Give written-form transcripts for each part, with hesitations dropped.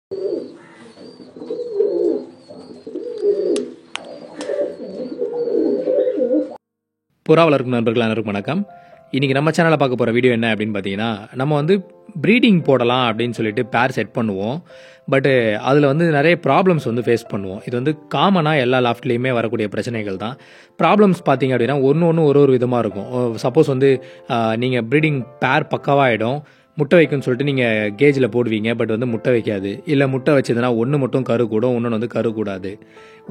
புறா வளர்க்கும் நண்பர்கள் அனைவருக்கும் வணக்கம். இன்றைக்கி நம்ம சேனலில் பார்க்க போகிற வீடியோ என்ன அப்படின்னு பார்த்தீங்கன்னா, நம்ம வந்து ப்ரீடிங் போடலாம் அப்படின்னு சொல்லிட்டு பேர் செட் பண்ணுவோம். பட்டு அதில் வந்து நிறைய ப்ராப்ளம்ஸ் வந்து ஃபேஸ் பண்ணுவோம். இது வந்து காமனாக எல்லா லாஃப்ட்லேயுமே வரக்கூடிய பிரச்சனைகள் தான். ப்ராப்ளம்ஸ் பார்த்தீங்க அப்படின்னா ஒன்று ஒரு விதமாக இருக்கும். சப்போஸ் வந்து நீங்கள் ப்ரீடிங் பேர் பக்காவாகிடும், முட்டை வைக்கும்னு சொல்லிட்டு நீங்கள் கேஜில் போடுவீங்க. பட் வந்து முட்டை வைக்காது. இல்லை முட்டை வச்சதுன்னா ஒன்று மட்டும் கரு கூடும், இன்னொன்று வந்து கரு கூடாது.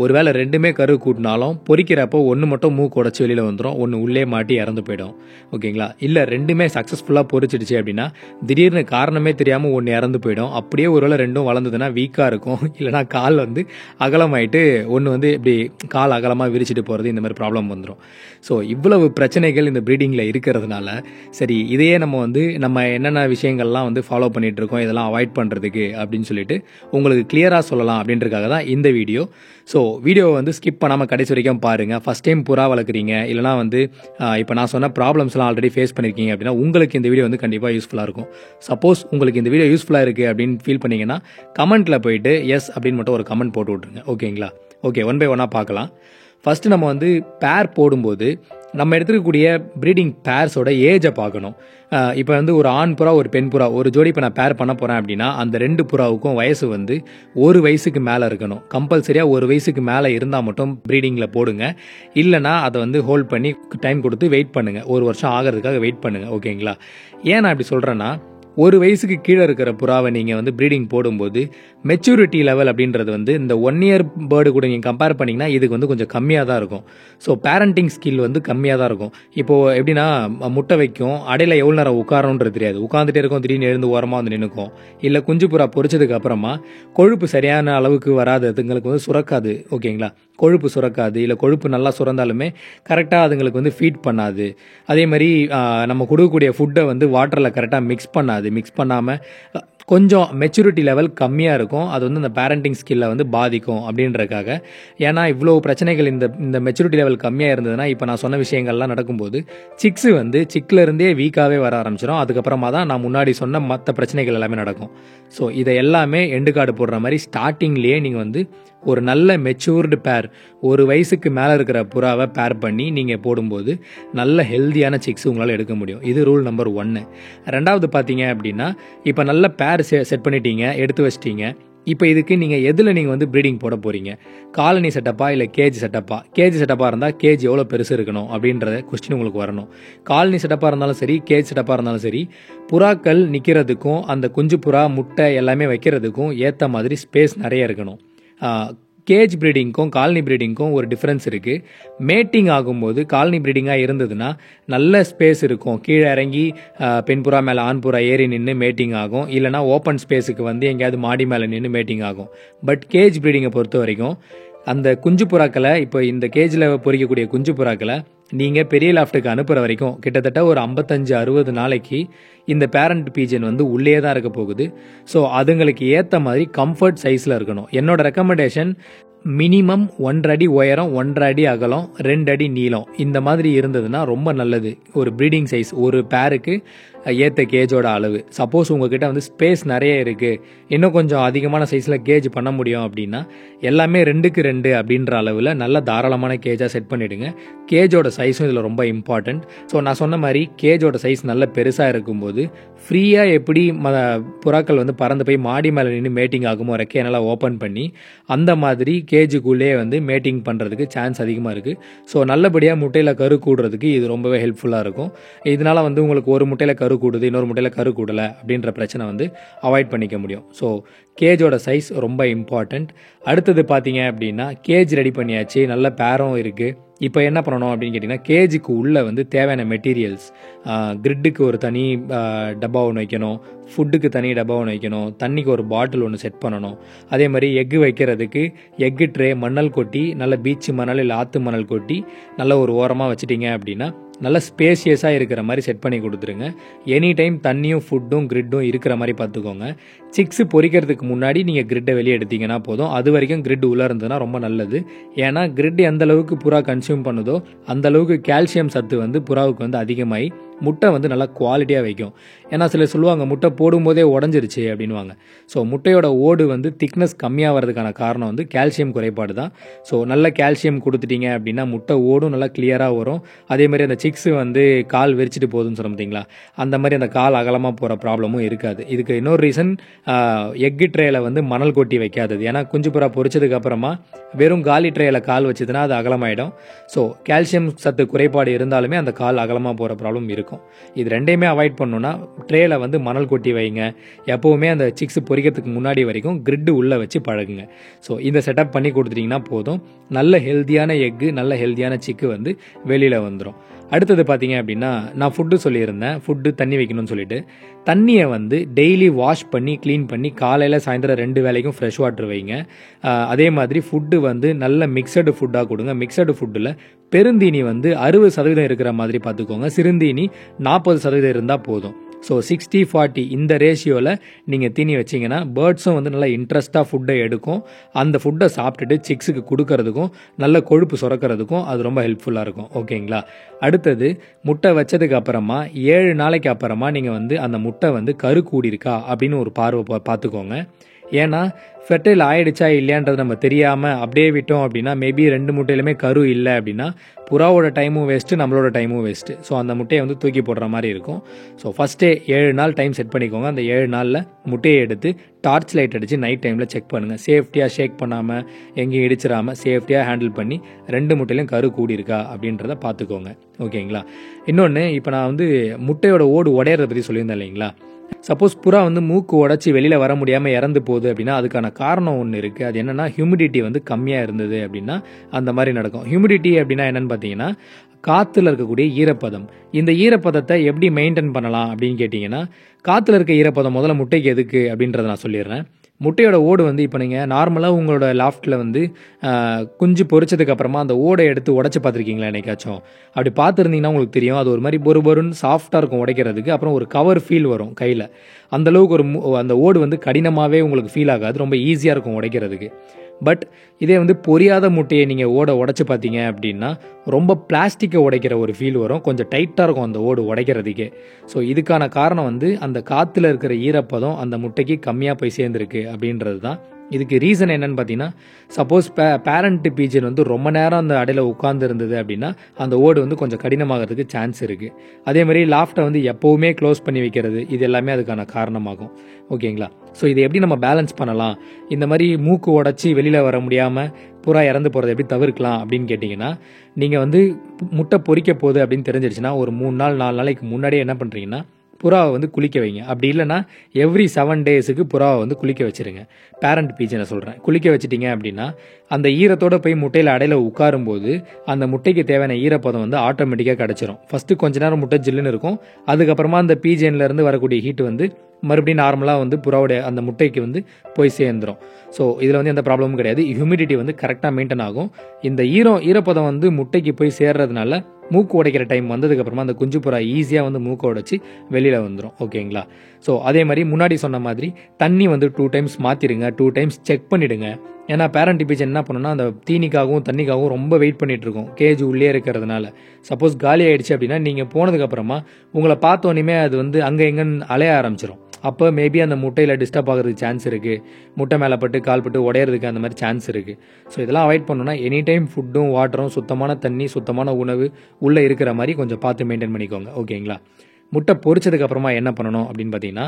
ஒருவேளை ரெண்டுமே கரு கூட்டினாலும் பொறிக்கிறப்போ ஒன்று மட்டும் மூக்கு உடச்சி வெளியில் வந்துடும், ஒன்று உள்ளே மாட்டி இறந்து போயிடும். ஓகேங்களா? இல்லை ரெண்டுமே சக்ஸஸ்ஃபுல்லாக பொறிச்சிடுச்சு அப்படின்னா திடீர்னு காரணமே தெரியாமல் ஒன்று இறந்து போயிடும். அப்படியே ஒருவேளை ரெண்டும் வளர்ந்ததுன்னா வீக்காக இருக்கும், இல்லைனா கால் வந்து அகலமாயிட்டு ஒன்று வந்து இப்படி கால் அகலமாக விரிச்சிட்டு போகிறது, இந்த மாதிரி ப்ராப்ளம் வந்துடும். ஸோ இவ்வளவு பிரச்சனைகள் இந்த ப்ரீடிங்கில் இருக்கிறதுனால சரி இதையே நம்ம என்னென்ன விஷயங்கள்லாம் வந்து ஃபாலோ பண்ணிகிட்டு இருக்கோம், இதெல்லாம் அவாய்ட் பண்ணுறதுக்கு அப்படின்னு சொல்லிட்டு உங்களுக்கு கிளியராக சொல்லலாம் அப்படின்றதுக்காக தான் இந்த வீடியோ. ஸோ வீடியோவை வந்து ஸ்கிப் பண்ணாமல் கடைசி வரைக்கும் பாருங்கள். ஃபஸ்ட் டைம் புறா வளர்க்குறீங்க, இல்லைனா வந்து இப்போ நான் சொன்ன ப்ராப்ளம்ஸ்லாம் ஆல்ரெடி ஃபேஸ் பண்ணியிருக்கீங்க அப்படின்னா உங்களுக்கு இந்த வீடியோ வந்து கண்டிப்பாக யூஸ்ஃபுல்லாக இருக்கும். சப்போஸ் உங்களுக்கு இந்த வீடியோ யூஸ்ஃபுல்லாக இருக்குது அப்படின்னு ஃபீல் பண்ணிங்கன்னா கமெண்ட்டில் போயிட்டு எஸ் அப்படின்னு மட்டும் ஒரு கமெண்ட் போட்டு விட்ருங்க. ஓகேங்களா? ஓகே, ஒன் பை ஒன்னாக பார்க்கலாம். ஃபஸ்ட்டு நம்ம வந்து பேர் போடும்போது நம்ம எடுத்துக்கக்கூடிய ப்ரீடிங் பேர்ஸோட ஏஜை பார்க்கணும். இப்போ வந்து ஒரு ஆண் புறா ஒரு பெண் புறா ஒரு ஜோடி இப்போ நான் பேர் பண்ண போகிறேன் அப்படின்னா அந்த ரெண்டு புறாவுக்கும் வயசு வந்து 1 வயசுக்கு மேலே இருக்கணும். கம்பல்சரியாக 1 வயசுக்கு மேலே இருந்தால் மட்டும் ப்ரீடிங்கில் போடுங்க. இல்லைனா அதை வந்து ஹோல்ட் பண்ணி டைம் கொடுத்து வெயிட் பண்ணுங்கள். 1 வருஷம் ஆகிறதுக்காக வெயிட் பண்ணுங்கள். ஓகேங்களா? ஏன் நான் இப்படி சொல்கிறேன்னா, 1 வயசுக்கு கீழே இருக்கிற புறாவை நீங்கள் வந்து ப்ரீடிங் போடும்போது மெச்சூரிட்டி லெவல் அப்படின்றது வந்து இந்த 1 இயர் பேர்டு கூட நீங்கள் கம்பேர் பண்ணிங்கன்னா இதுக்கு வந்து கொஞ்சம் கம்மியாக தான் இருக்கும். ஸோ பேரண்டிங் ஸ்கில் வந்து கம்மியாக தான் இருக்கும். இப்போது எப்படின்னா முட்டை வைக்கும், அடையில் எவ்வளோ நேரம் உட்காரணுன்றது தெரியாது, உட்காந்துட்டே இருக்கும், திடீர்னு எழுந்து ஓரமாக வந்து நின்றுக்கும். இல்லை குஞ்சு புறா பொரிச்சதுக்கு அப்புறமா கொழுப்பு சரியான அளவுக்கு வராது, அதுங்களுக்கு வந்து சுரக்காது. ஓகேங்களா? கொழுப்பு சுரக்காது, இல்லை கொழுப்பு நல்லா சுரந்தாலுமே கரெக்டாக அதுங்களுக்கு வந்து ஃபீட் பண்ணாது. அதே மாதிரி நம்ம கொடுக்கக்கூடிய ஃபுட்டை வந்து வாட்டரில் கரெக்டாக மிக்ஸ் பண்ணாமல் கொஞ்சம் மெச்சூரிட்டி லெவல் கம்மியாக இருக்கும். அது வந்து இந்த பேரண்டிங் ஸ்கில்லை வந்து பாதிக்கும் அப்படின்றதுக்காக. ஏன்னா இவ்வளோ பிரச்சனைகள் இந்த மெச்சூரிட்டி லெவல் கம்மியாக இருந்ததுன்னா இப்போ நான் சொன்ன விஷயங்கள்லாம் நடக்கும்போது சிக்ஸு வந்து சிக்கிலேருந்தே வீக்காகவே வர ஆரம்பிச்சிடும். அதுக்கப்புறமா தான் நான் முன்னாடி சொன்ன மற்ற பிரச்சனைகள் எல்லாமே நடக்கும். ஸோ இதை எல்லாமே எண்டு கார்டு போடுற மாதிரி ஸ்டார்டிங்லேயே நீங்கள் வந்து ஒரு நல்ல மெச்சூர்டு பேர் 1 வயசுக்கு மேலே இருக்கிற புறாவை பேர் பண்ணி நீங்கள் போடும்போது நல்ல ஹெல்தியான சிக்ஸ் உங்களால் எடுக்க முடியும். இது ரூல் நம்பர் 1. ரெண்டாவது பார்த்தீங்க அப்படின்னா, இப்போ நல்ல பேர் செட் பண்ணிட்டீங்க, எடுத்து வச்சிட்டீங்க. இப்போ இதுக்கு நீங்கள் எதில் நீங்கள் வந்து ப்ரீடிங் போட போகிறீங்க? காலனி செட்டப்பா இல்லை கேஜி செட்டப்பா? கேஜி செட்டப்பாக இருந்தால் கேஜி எவ்வளோ பெருசு இருக்கணும் அப்படின்றத கொஸ்டின் உங்களுக்கு வரணும். காலனி செட்டப்பாக இருந்தாலும் சரி, கேஜி செட்டப்பாக இருந்தாலும் சரி, புறாக்கள் நிற்கிறதுக்கும் அந்த குஞ்சு புறா முட்டை எல்லாமே வைக்கிறதுக்கும் ஏற்ற மாதிரி ஸ்பேஸ் நிறைய இருக்கணும். கேஜ் ப்ரீடிங்க்கும் காலனி ப்ரீடிங்க்கும் ஒரு டிஃப்ரென்ஸ் இருக்குது. மேட்டிங் ஆகும்போது காலனி ப்ரீடிங்காக இருந்ததுன்னா நல்ல ஸ்பேஸ் இருக்கும், கீழே இறங்கி பெண் புறா மேலே ஆண் புறா ஏறி நின்று மேட்டிங் ஆகும். இல்லைனா ஓப்பன் ஸ்பேஸுக்கு வந்து எங்கேயாவது மாடி மேலே நின்று மேட்டிங் ஆகும். பட் கேஜ் ப்ரீடிங்கை பொறுத்த வரைக்கும் அந்த குஞ்சு புறாக்களை, இப்போ இந்த கேஜில் பொறிக்கக்கூடிய குஞ்சு புறாக்களை நீங்கள் பெரிய லாஃப்ட்டுக்கு அனுப்புகிற வரைக்கும் கிட்டத்தட்ட ஒரு 55-60 நாளைக்கு இந்த பேரண்ட் பீஜன் வந்து உள்ளே தான் இருக்க போகுது. ஸோ அதுங்களுக்கு ஏற்ற மாதிரி கம்ஃபர்ட் சைஸில் இருக்கணும். என்னோட ரெக்கமெண்டேஷன் மினிமம் 1 அடி உயரம், 1 அடி அகலம், 2 அடி நீளம், இந்த மாதிரி இருந்ததுன்னா ரொம்ப நல்லது. ஒரு ப்ரீடிங் சைஸ் ஒரு பேருக்கு ஏற்ற கேஜோட அளவு. சப்போஸ் உங்ககிட்ட வந்து ஸ்பேஸ் நிறைய இருக்குது, இன்னும் கொஞ்சம் அதிகமான சைஸில் கேஜ் பண்ண முடியும் அப்படின்னா எல்லாமே 2க்கு 2 அப்படின்ற அளவில் நல்ல தாராளமான கேஜாக செட் பண்ணிவிடுங்க. கேஜோட சைஸும் இதில் ரொம்ப இம்பார்ட்டண்ட். ஸோ நான் சொன்ன மாதிரி கேஜோட சைஸ் நல்ல பெருசாக இருக்கும்போது ஃப்ரீயாக எப்படி புறாக்கள் வந்து பறந்து போய் மாடி மேலே நின்று மேட்டிங் ஆகுமோ, ரெக்கையை நல்லா ஓப்பன் பண்ணி அந்த மாதிரி கேஜுக்குள்ளே வந்து மேட்டிங் பண்ணுறதுக்கு சான்ஸ் அதிகமாக இருக்குது. ஸோ நல்லபடியாக முட்டையில் கரு கூடுறதுக்கு இது ரொம்பவே ஹெல்ப்ஃபுல்லாக இருக்கும். இதனால் வந்து உங்களுக்கு ஒரு முட்டையில் கரு கூடுது, இன்னொரு முட்டையில் கரு கூடலை அப்படின்ற பிரச்சனை வந்து அவாய்ட் பண்ணிக்க முடியும். ஸோ கேஜோட சைஸ் ரொம்ப இம்பார்ட்டண்ட். அடுத்தது பார்த்தீங்க அப்படின்னா கேஜ் ரெடி பண்ணியாச்சு, நல்ல பேரும் இருக்குது. இப்போ என்ன பண்ணணும் அப்படின்னு கேட்டிங்கன்னா, கேஜுக்கு உள்ளே வந்து தேவையான மெட்டீரியல்ஸ், கிரிட்டுக்கு ஒரு தனி டப்பா ஒன்று வைக்கணும், ஃபுட்டுக்கு தனி டப்பா ஒன்று வைக்கணும், தண்ணிக்கு ஒரு பாட்டில் ஒன்று செட் பண்ணணும். அதே மாதிரி எக்கு வைக்கிறதுக்கு எக்கு ட்ரே மணல் கொட்டி, நல்ல பீச்சு மணல் இல்லை ஆற்று மணல் கொட்டி நல்ல ஒரு ஓரமாக வச்சுட்டிங்க அப்படின்னா நல்ல ஸ்பேஷியஸாக இருக்கிற மாதிரி செட் பண்ணி கொடுத்துருங்க. எனி டைம் தண்ணியும் ஃபுட்டும் கிரிட்டும் இருக்கிற மாதிரி பார்த்துக்கோங்க. சிக்ஸ் பொரிக்கிறதுக்கு முன்னாடி நீங்கள் கிரிட்டை வெளியே எடுத்தீங்கன்னா போதும். அது வரைக்கும் கிரிட் உள்ளே இருந்ததுன்னா ரொம்ப நல்லது. ஏன்னா கிரிட் எந்த அளவுக்கு புறா கன்சியூம் பண்ணுதோ அந்த அளவுக்கு கால்சியம் சத்து வந்து புறாவுக்கு வந்து அதிகமாகி முட்டை வந்து நல்லா குவாலிட்டியாக வைக்கும். ஏன்னா சிலர் சொல்லுவாங்க முட்டை போடும்போதே உடஞ்சிருச்சு அப்படின்வாங்க. ஸோ முட்டையோட ஓடு வந்து திக்னஸ் கம்மியாக வரதுக்கான காரணம் வந்து கால்சியம் குறைபாடு தான். ஸோ நல்ல கால்சியம் கொடுத்துட்டீங்க அப்படின்னா முட்டை ஓடும் நல்லா கிளியராக வரும். அதே மாதிரி அந்த சிக்ஸ் வந்து கால் வெறிச்சிட்டு போகுதுன்னு சொல்ல பார்த்தீங்களா, அந்த மாதிரி அந்த கால் அகலமாக போகிற ப்ராப்ளமும் இருக்காது. இதுக்கு இன்னொரு ரீசன் எக்கு ட்ரேயில் வந்து மணல் கொட்டி வைக்காதது. ஏன்னா குஞ்சு புறா பொரிச்சதுக்கு அப்புறமா வெறும் காலி ட்ரேயில் கால் வச்சதுன்னா அது அகலமாயிடும். ஸோ கால்சியம் சத்து குறைபாடு இருந்தாலுமே அந்த கால் அகலமாக போகிற ப்ராப்ளம் இருக்கும். இது ரெண்டையுமே அவாய்ட் பண்ணணும்னா ட்ரேல வந்து மணல் கொட்டி வைங்க. எப்பவுமே அந்த சிக்ஸ் பொரிக்கிறதுக்கு முன்னாடி வரைக்கும் கிரிட் உள்ளே வச்சு பழகுங்க. ஸோ இந்த செட்டப் பண்ணி கொடுத்துட்டிங்கன்னா போதும், நல்ல ஹெல்த்தியான எக்கு நல்ல ஹெல்த்தியான சிக்கு வந்து வெளியில் வந்துடும். அடுத்தது பார்த்தீங்க அப்படின்னா நான் ஃபுட்டு சொல்லியிருந்தேன், ஃபுட்டு தண்ணி வைக்கணும்னு சொல்லிட்டு. தண்ணியை வந்து டெய்லி வாஷ் பண்ணி க்ளீன் பண்ணி காலையில் சாயந்தரம் 2 வேளைக்கும் ஃப்ரெஷ் வாட்டர் வைங்க. அதே மாதிரி ஃபுட்டு வந்து நல்ல மிக்சடு ஃபுட்டாக கொடுங்க. மிக்சடு ஃபுட்டில் பெருந்தீனி வந்து 60% இருக்கிற மாதிரி பார்த்துக்கோங்க. சிறுந்தீனி 40% இருந்தால் போதும். ஸோ 60-40 இந்த ரேஷியோவில் நீங்கள் தீனி வச்சிங்கன்னா பேர்ட்ஸும் வந்து நல்லா இன்ட்ரெஸ்ட்டாக ஃபுட்டை எடுக்கும். அந்த ஃபுட்டை சாப்பிட்டுட்டு சிக்ஸுக்கு கொடுக்கறதுக்கும் நல்ல கொழுப்பு சுரக்கிறதுக்கும் அது ரொம்ப ஹெல்ப்ஃபுல்லாக இருக்கும். ஓகேங்களா. அடுத்தது முட்டை வச்சதுக்கு அப்புறமா 7 நாளைக்கு அப்புறமா நீங்கள் வந்து அந்த முட்டை வந்து கரு கூடியிருக்கா அப்படின்னு ஒரு பார்வை பார்த்துக்கோங்க. ஏன்னா ஃபெர்டைல் ஆயிடுச்சா இல்லையான்றது நம்ம தெரியாமல் அப்படியே விட்டோம் அப்படின்னா மேபி 2 முட்டையிலுமே கரு இல்லை அப்படின்னா புறாவோட டைமும் வேஸ்ட்டு, நம்மளோட டைமும் வேஸ்ட்டு. ஸோ அந்த முட்டையை வந்து தூக்கி போடுற மாதிரி இருக்கும். ஸோ ஃபஸ்ட்டே 7 நாள் டைம் செட் பண்ணிக்கோங்க. அந்த 7 நாளில் முட்டையை எடுத்து டார்ச் லைட் அடித்து நைட் டைமில் செக் பண்ணுங்கள். சேஃப்டியாக ஷேக் பண்ணாமல் எங்கேயும் இடிச்சிடாமல் சேஃப்டியாக ஹேண்டில் பண்ணி 2 முட்டையிலையும் கரு கூடியிருக்கா அப்படின்றத பார்த்துக்கோங்க. ஓகேங்களா. இன்னொன்று, இப்போ நான் வந்து முட்டையோட ஓடு உடையிறத பற்றி சொல்லியிருந்தேன் இல்லைங்களா. சப்போஸ் புறா வந்து மூக்கு உடச்சி வெளியில் வர முடியாமல் இறந்து போகுது அப்படின்னா அதுக்கான காரணம் ஒன்று இருக்குது. அது என்னென்னா ஹியூமிடிட்டி வந்து கம்மியாக இருந்தது அப்படின்னா அந்த மாதிரி நடக்கும். ஹியூமிடிட்டி அப்படின்னா என்னென்னு பார்த்தீங்கன்னா காற்றுல இருக்கக்கூடிய ஈரப்பதம். இந்த ஈரப்பதத்தை எப்படி மெயின்டைன் பண்ணலாம் அப்படின்னு கேட்டிங்கன்னா, காற்றுல இருக்க ஈரப்பதம் முதல்ல முட்டைக்கு எதுக்கு அப்படின்றத நான் சொல்லிடுறேன். முட்டையோட ஓடு வந்து இப்போ நீங்கள் நார்மலாக உங்களோட லாஃப்ட்டில் வந்து குஞ்சு பொரிச்சதுக்கு அப்புறமா அந்த ஓடை எடுத்து உடச்சி பார்த்துருக்கீங்களா என்னைக்காச்சும்? அப்படி பார்த்துருந்தீங்கன்னா உங்களுக்கு தெரியும், அது ஒரு மாதிரி பொறுன்னு சாஃப்டாக இருக்கும் உடைக்கிறதுக்கு. அப்புறம் ஒரு கவர் ஃபீல் வரும் கையில். அந்தளவுக்கு அந்த ஓடு வந்து கடினமாகவே உங்களுக்கு ஃபீல் ஆகாது, ரொம்ப ஈஸியாக இருக்கும் உடைக்கிறதுக்கு. பட் இதே வந்து பொரியாத முட்டையை நீங்கள் உடச்சி பார்த்தீங்க அப்படின்னா ரொம்ப பிளாஸ்டிக்கை உடைக்கிற ஒரு ஃபீல் வரும், கொஞ்சம் டைட்டாக இருக்கும் அந்த ஓடு உடைக்கிறதுக்கே. ஸோ இதுக்கான காரணம் வந்து அந்த காற்றுல இருக்கிற ஈரப்பதம் அந்த முட்டைக்கு கம்மியாக போய் சேர்ந்துருக்கு அப்படின்றது தான். இதுக்கு ரீசன் என்னன்னு பார்த்தீங்கன்னா, சப்போஸ் பேரண்ட் பீஜன் வந்து ரொம்ப நேரம் அந்த அடையில் உட்கார்ந்து இருந்தது அப்படின்னா அந்த ஓடு வந்து கொஞ்சம் கடினமாகிறதுக்கு சான்ஸ் இருக்குது. அதே மாதிரி லாஃப்ட்டை வந்து எப்போவுமே க்ளோஸ் பண்ணி வைக்கிறது, இது எல்லாமே அதுக்கான காரணமாகும். ஓகேங்களா. ஸோ இதை எப்படி நம்ம பேலன்ஸ் பண்ணலாம், இந்த மாதிரி மூக்கு உடச்சி வெளியில் வர முடியாமல் புறா இறந்து போகிறத எப்படி தவிர்க்கலாம் அப்படின்னு கேட்டிங்கன்னா, நீங்கள் வந்து முட்டை பொரிக்க போகுது அப்படின்னு தெரிஞ்சிருச்சுன்னா ஒரு 3 நாள் 4 நாளைக்கு முன்னாடியே என்ன பண்ணுறீங்கன்னா புறாவை வந்து குளிக்க வைங்க. அப்படி இல்லைன்னா எவ்ரி 7 டேஸுக்கு புறாவை வந்து குளிக்க வச்சுருங்க. பேரண்ட் பீஜனை சொல்கிறேன். குளிக்க வச்சுட்டிங்க அப்படின்னா அந்த ஈரத்தோடு போய் முட்டையில் அடையில் உட்காரும்போது அந்த முட்டைக்கு தேவையான ஈரப்பதம் வந்து ஆட்டோமேட்டிக்காக கிடச்சிரும். ஃபஸ்ட்டு கொஞ்ச நேரம் முட்டை ஜில்லுன்னு இருக்கும், அதுக்கப்புறமா அந்த பீஜன்லேருந்து வரக்கூடிய ஹீட் வந்து மறுபடியும் நார்மலாக வந்து புறாவுடைய அந்த முட்டைக்கு வந்து போய் சேர்ந்துடும். ஸோ இதில் வந்து எந்த ப்ராப்ளமும் கிடையாது. ஹியூமிடிட்டி வந்து கரெக்டாக மெயின்டைன் ஆகும். இந்த ஈரப்பதம் வந்து முட்டைக்கு போய் சேர்றதுனால மூக்கு உடைக்கிற டைம் வந்ததுக்கப்புறமா அந்த குஞ்சு புறா ஈஸியாக வந்து மூக்கை உடைச்சி வெளியில் வந்துடும். ஓகேங்களா. ஸோ அதே மாதிரி முன்னாடி சொன்ன மாதிரி தண்ணி வந்து 2 டைம்ஸ் மாற்றிடுங்க, 2 டைம்ஸ் செக் பண்ணிவிடுங்க. ஏன்னா பேரண்ட் பீஜன் என்ன பண்ணுன்னா அந்த தீனிக்காகவும் தண்ணிக்காகவும் ரொம்ப வெயிட் பண்ணிகிட்டு இருக்கும் கேஜ் உள்ளே இருக்கிறதுனால. சப்போஸ் காலி ஆகிடுச்சு அப்படின்னா நீங்கள் போனதுக்கப்புறமா உங்களை பார்த்தோன்னே அது வந்து அங்கே எங்கன்னு அலைய ஆரம்பிச்சிடும். அப்போ மேபி அந்த முட்டையில் டிஸ்டர்ப் ஆகிறதுக்கு சான்ஸ் இருக்குது, முட்டை மேலே பட்டு கால் பட்டு உடையிறதுக்கு அந்த மாதிரி சான்ஸ் இருக்குது. ஸோ இதெல்லாம் அவாய்ட் பண்ணணும்னா எனி டைம் ஃபுட்டும் வாட்டரும் சுத்தமான தண்ணி சுத்தமான உணவு உள்ளே இருக்கிற மாதிரி கொஞ்சம் பார்த்து மெயின்டைன் பண்ணிக்கோங்க. ஓகேங்களா. முட்டை பொரிச்சதுக்கு அப்புறமா என்ன பண்ணணும் அப்படின்னு பார்த்தீங்கன்னா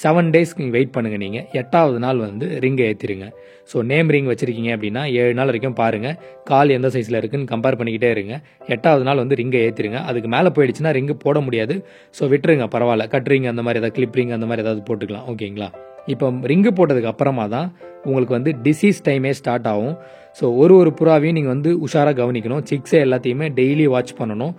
7 டேஸ்க்கு வெயிட் பண்ணுங்கள். நீங்கள் 8வது நாள் வந்து ரிங்கை ஏற்றிடுங்க. ஸோ நேம் ரிங் வச்சுருக்கீங்க அப்படின்னா 7 நாள் வரைக்கும் பாருங்கள் கால் எந்த சைஸில் இருக்குன்னு கம்பேர் பண்ணிக்கிட்டே இருங்க. 8வது நாள் வந்து ரிங்கை ஏற்றிடுங்க. அதுக்கு மேலே போயிடுச்சுன்னா ரிங்கு போட முடியாது, ஸோ விட்டுருங்க, பரவாயில்ல. கட் ரிங் அந்த மாதிரி ஏதாவது கிளிப் ரிங் அந்த மாதிரி ஏதாவது போட்டுக்கலாம். ஓகேங்களா. இப்போ ரிங்கு போட்டதுக்கு அப்புறமா தான் உங்களுக்கு வந்து டிசீஸ் டைமே ஸ்டார்ட் ஆகும். ஸோ ஒரு புறாவையும் நீங்கள் வந்து உஷாராக கவனிக்கணும். சிக்ஸை எல்லாத்தையுமே டெய்லி வாட்ச் பண்ணணும்.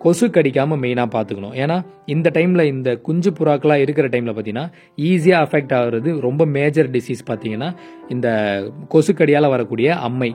கொசு கடிக்காமல் மெயினாக பார்த்துக்கணும். ஏன்னா இந்த டைமில் இந்த குஞ்சு புறாக்களாக இருக்கிற டைமில் பார்த்தீங்கன்னா ஈஸியாக அஃபெக்ட் ஆகிறது ரொம்ப மேஜர் டிசீஸ் பார்த்தீங்கன்னா இந்த கொசுக்கடியால் வரக்கூடிய அம்மை.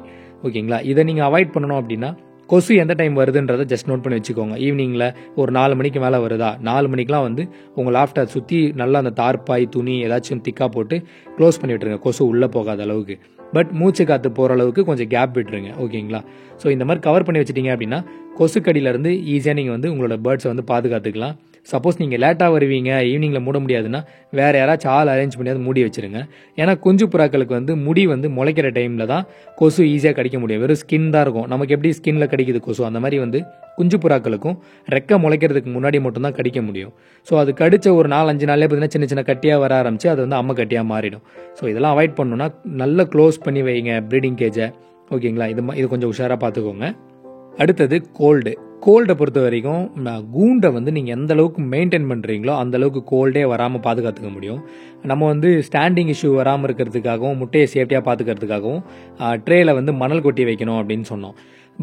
ஓகேங்களா. இதை நீங்கள் அவாய்ட் பண்ணணும் அப்படின்னா கொசு எந்த டைம் வருதுன்றதை ஜஸ்ட் நோட் பண்ணி வச்சுக்கோங்க. ஈவினிங்கில் ஒரு 4 மணிக்கு மேலே வருதா, 4 மணிக்கெலாம் வந்து உங்கள் லாஃப்ட்டை சுற்றி நல்லா அந்த தார்பாய் துணி ஏதாச்சும் திக்காக போட்டு க்ளோஸ் பண்ணி விட்டுருங்க, கொசு உள்ளே போகாத அளவுக்கு. பட் மூச்சு காற்று போகிற அளவுக்கு கொஞ்சம் கேப் விட்டுருங்க, ஓகேங்களா? ஸோ இந்த மாதிரி கவர் பண்ணி வச்சிட்டிங்க அப்படின்னா கொசுக்கடியிலேருந்து ஈஸியாக நீங்கள் வந்து உங்களோட பேர்ட்ஸை வந்து பாதுகாத்துக்கலாம். சப்போஸ் நீங்கள் லேட்டாக வருவீங்க, ஈவினிங்கில் மூட முடியாதுன்னா வேறு யாராச்சும் ஆள் அரேஞ்ச் பண்ணியாவது மூடி வச்சுருங்க. ஏன்னா குஞ்சு புறாக்களுக்கு வந்து முடி வந்து முளைக்கிற டைமில் தான் கொசு ஈஸியாக கடிக்க முடியும். வெறும் ஸ்கின் தான் இருக்கும். நமக்கு எப்படி ஸ்கின்னில் கடிக்குது கொசு, அந்த மாதிரி வந்து குஞ்சு புறாக்களுக்கும் ரெக்கை முளைக்கிறதுக்கு முன்னாடி மட்டும்தான் கடிக்க முடியும். ஸோ அது கடித்த ஒரு 4-5 நாள்லேயே பார்த்தீங்கன்னா சின்ன சின்ன கட்டியாக வர ஆரம்பிச்சு அது வந்து அம்மை கட்டியாக மாறிடும். ஸோ இதெல்லாம் அவாய்ட் பண்ணணும்னா நல்லா க்ளோஸ் பண்ணி வைங்க ப்ரீடிங் கேஜை, ஓகேங்களா? இது கொஞ்சம் உஷாராக பார்த்துக்கோங்க. அடுத்தது கோல்டை பொறுத்த வரைக்கும் கூண்டை வந்து நீங்கள் எந்த அளவுக்கு மெயின்டைன் பண்ணுறீங்களோ அந்த அளவுக்கு கோல்டே வராமல் பாதுகாத்துக்க முடியும். நம்ம வந்து ஸ்டாண்டிங் இஷ்யூ வராமல் இருக்கிறதுக்காகவும் முட்டையை சேஃப்டியாக பார்த்துக்கிறதுக்காகவும் ட்ரேயில் வந்து மணல் கொட்டி வைக்கணும் அப்படின்னு சொன்னோம்.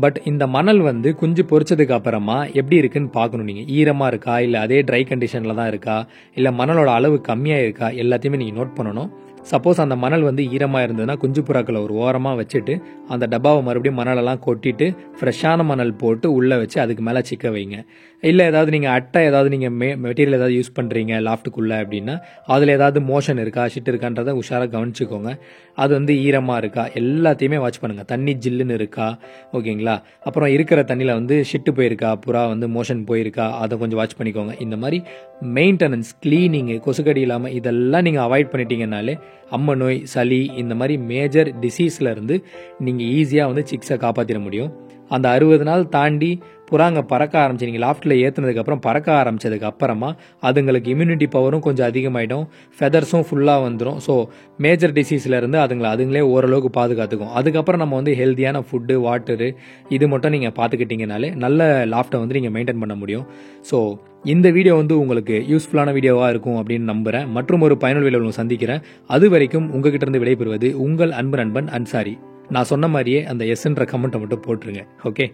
பட் இந்த மணல் வந்து குஞ்சு பொரிச்சதுக்கு அப்புறமா எப்படி இருக்குன்னு பார்க்கணும். நீங்கள் ஈரமாக இருக்கா, இல்லை அதே ட்ரை கண்டிஷனில் தான் இருக்கா, இல்லை மணலோட அளவு கம்மியாக இருக்கா, எல்லாத்தையுமே நீங்கள் நோட் பண்ணணும். சப்போஸ் அந்த மணல் வந்து ஈரமாக இருந்ததுன்னா குஞ்சு புறாக்களை ஒரு ஓரமாக வச்சுட்டு அந்த டப்பாவை மறுபடியும் மணலெல்லாம் கொட்டிட்டு ஃப்ரெஷ்ஷான மணல் போட்டு உள்ளே வச்சு அதுக்கு மேலே சிக்க வைங்க. இல்லை ஏதாவது நீங்கள் அட்டை ஏதாவது நீங்கள் மெட்டீரியல் ஏதாவது யூஸ் பண்ணுறீங்க லாஃப்ட்டுக்குள்ளே அப்படின்னா அதில் ஏதாவது மோஷன் இருக்கா, ஷிட் இருக்கான்றதை உஷாராக கவனிச்சுக்கோங்க. அது வந்து ஈரமாக இருக்கா எல்லாத்தையுமே வாட்ச் பண்ணுங்கள். தண்ணி ஜில்லுன்னு இருக்கா, ஓகேங்களா? அப்புறம் இருக்கிற தண்ணியில் வந்து ஷிட்டு போயிருக்கா, புறா வந்து மோஷன் போயிருக்கா, அதை கொஞ்சம் வாட்ச் பண்ணிக்கோங்க. இந்த மாதிரி மெயின்டெனன்ஸ், கிளீனிங்கு, கொசுக்கடி இல்லாமல் இதெல்லாம் நீங்கள் அவாய்ட் பண்ணிட்டீங்கன்னாலே அம்மை நோய், சளி, இந்த மாதிரி மேஜர் டிசீஸில் இருந்து நீங்கள் ஈஸியாக வந்து சிக்ஸை காப்பாற்றிட முடியும். அந்த 60 நாள் தாண்டி புறாங்க பறக்க ஆரம்பிச்சு நீங்கள் லாஃப்ட்டில் ஏற்றுனதுக்கப்புறம் பறக்க ஆரம்பித்ததுக்கு அப்புறமா அதுங்களுக்கு இம்யூனிட்டி பவரும் கொஞ்சம் அதிகமாகிடும், ஃபெதர்ஸும் ஃபுல்லாக வந்துடும். ஸோ மேஜர் டிசீஸ்லேருந்து அதுங்களே ஓரளவுக்கு பாதுகாத்துக்கும். அதுக்கப்புறம் நம்ம வந்து ஹெல்த்தியான ஃபுட்டு, வாட்டரு இது மட்டும் நீங்கள் பார்த்துக்கிட்டிங்கனாலே நல்ல லாஃப்ட்டை வந்து நீங்கள் மெயின்டைன் பண்ண முடியும். ஸோ இந்த வீடியோ வந்து உங்களுக்கு யூஸ்ஃபுல்லான வீடியோவாக இருக்கும் அப்படின்னு நம்புகிறேன். மற்றும் ஒரு பயனுள்ள வீடியோவில் சந்திக்கிறேன். அது வரைக்கும் உங்ககிட்ட இருந்து விடைபெறுவது உங்கள் அன்பு நண்பன் அன்சாரி. நான் சொன்ன மாதிரியே அந்த எஸ்ன்ற கமெண்ட்டை மட்டும் போட்டுருங்க, ஓகே?